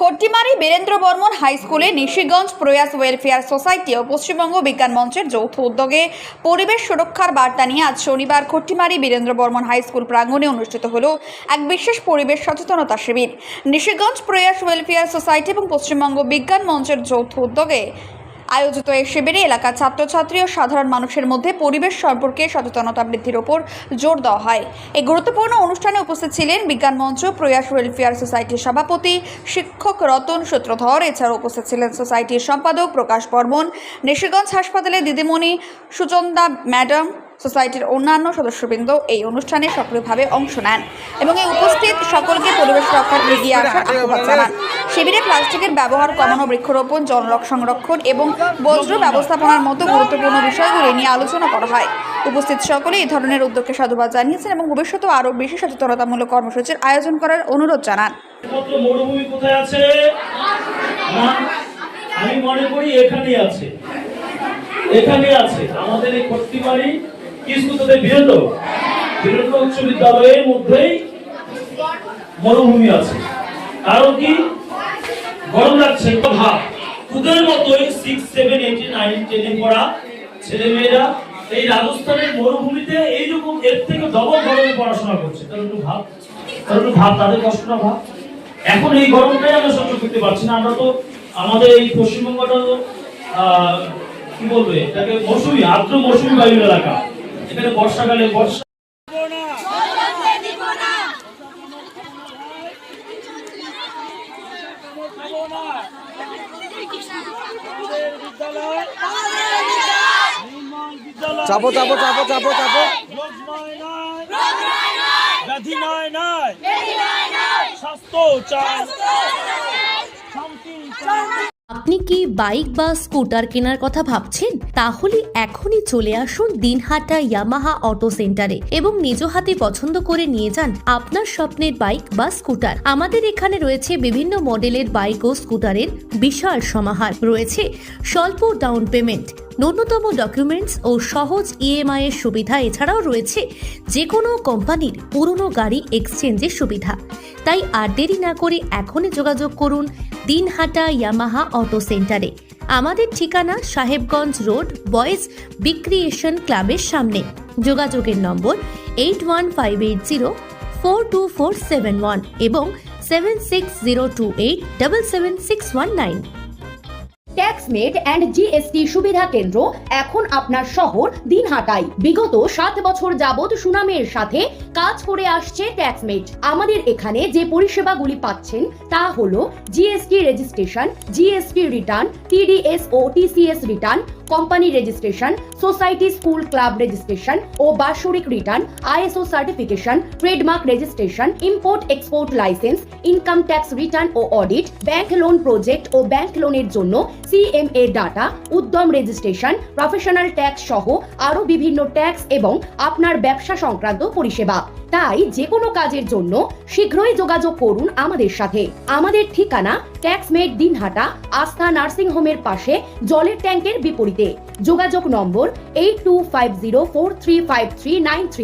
Khattimari Virender Barman high স্কুলে নিশিগঞ্জ প্রয়াস welfare society ও পশ্চিমবঙ্গ বিজ্ঞান মঞ্চের যৌথ উদ্যোগে পরিবেশ সুরক্ষার বার্তা নিয়ে আজ শনিবার খট্টিমারি বীরেন্দ্র বর্মন হাই স্কুল প্রাঙ্গণে অনুষ্ঠিত হলো এক বিশেষ পরিবেশ সচেতনতা শিবির। নিশিগঞ্জ প্রয়াস ওয়েলফেয়ার সোসাইটি এবং পশ্চিমবঙ্গ বিজ্ঞান মঞ্চের যৌথ উদ্যোগে আয়োজিত এই শিবিরে এলাকার ছাত্রছাত্রী ও সাধারণ মানুষের মধ্যে পরিবেশ সম্পর্কে সচেতনতা বৃদ্ধির ওপর জোর দেওয়া হয়। এই গুরুত্বপূর্ণ অনুষ্ঠানে উপস্থিত ছিলেন বিজ্ঞান মঞ্চ প্রয়াস ওয়েলফেয়ার সোসাইটির সভাপতি শিক্ষক রতন সূত্রধর। এছাড়াও উপস্থিত ছিলেন সোসাইটির সম্পাদক প্রকাশ বর্মন, নিশিগঞ্জ হাসপাতালে দিদিমণি সুচন্দা ম্যাডাম, সোসাইটির অন্যান্য সদস্যবৃন্দ এই অনুষ্ঠানে সক্রিয়ভাবে অংশ নেন এবং এই উপস্থিত সকলকে পরিবেশ রক্ষার এগিয়ে আসার আহ্বান জানান। শিবিরে প্লাস্টিকের ব্যবহার কমানো, বৃক্ষরোপণ, জল সংরক্ষণ এবং বজ্র ব্যবস্থাপনার মতো গুরুত্বপূর্ণ বিষয়গুলি নিয়ে আলোচনা করা হয়। উপস্থিত সকলে এই ধরনের উদ্যোগকে সাধুবাদ জানিয়েছেন এবং ভবিষ্যতে আরও বেশি সচেতনতামূলক কর্মসূচির আয়োজন করার অনুরোধ জানান। মরুভূমি কোথায় আছে? আমি মনে করি এখানেই আছে, এখানে আছে আমাদের এই খট্টিমারি বীরেন্দ্র উচ্চ বিদ্যালয়ের মধ্যেই মরুভূমি আছে। কারণ কি গরম লাগছে, ভাব তোদের মতোই 6, 7, 8, 9, 10 পড়া ছেলে মেয়েরা এই রাজস্থানের মরুভূমিতে এইরকম এর থেকে ডবল গরমে পড়াশোনা করছে। তাহলে একটু ভাব তাদের কষ্টটা ভাব। এখন এই গরমটাই আমরা সহ্য করতে পারছি না। আমরা তো আমাদের এই পশ্চিমবঙ্গটা তো কি বলবে এটাকে মৌসুমী, আর্দ্র মৌসুমী বায়ু এলাকা। এখানে বর্ষাকালে বর্ষা চাপো চাপো চাপো চাপো চাপো ব্যাধি নয় স্বাস্থ্য চাই, শান্তি চাই। আপনি কি বাইক বা স্কুটার কেনার কথা ভাবছেন? তাহলে এখনই চলে আসুন দিনহাটা ইয়ামাহা অটো সেন্টারে এবং নিজ হাতে পছন্দ করে নিয়ে যান আপনার স্বপ্নের বাইক বা স্কুটার। আমাদের এখানে রয়েছে বিভিন্ন মডেলের বাইক ও স্কুটারের বিশাল সমাহার। রয়েছে স্বল্প ডাউন পেমেন্ট, ন্যূনতম ডকুমেন্টস ও সহজ ইএমআই এর সুবিধা। এছাড়াও রয়েছে যে কোনো কোম্পানির পুরনো গাড়ি এক্সচেঞ্জের সুবিধা। তাই আর দেরি না করে এখনই যোগাযোগ করুন দিনহাটা ইয়ামাহা অটো সেন্টারে। আমাদের ঠিকানা সাহেবগঞ্জ রোড, বয়েজ বিক্রিয়েশন ক্লাবের সামনে। যোগাযোগের নম্বর 8158042471 এবং 7602877619। ট্যাক্সমেট অ্যান্ড জিএসটি সুবিধা কেন্দ্র এখন আপনার শহর দিনহাটায়। বিগত 7 বছর যাবৎ সুনামের সাথে কাজ করে আসছে ট্যাক্সমেট। আমাদের এখানে যে পরিষেবাগুলি পাচ্ছেন তা হলো GST registration, GST return, TDS ও TCS return, company registration, society school club registration ও বাৎসরিক return, ISO certification, trademark registration, import export licence, income tax return ও অডিট, ব্যাংক লোন প্রজেক্ট ও ব্যাংক লোনের জন্য CMA data, Udyam registration, professional tax সহ আরো বিভিন্ন ট্যাক্স এবং আপনার ব্যবসা সংক্রান্ত পরিষেবা। তাই যে কোনো কাজের জন্য শীঘ্রই যোগাযোগ করুন আমাদের সাথে। আমাদের ঠিকানা ট্যাক্সমেট দিনহাটা, আস্থা নার্সিং হোমের পাশে, জলের ট্যাঙ্কের বিপরীতে। যোগাযোগ নম্বর 8250435393।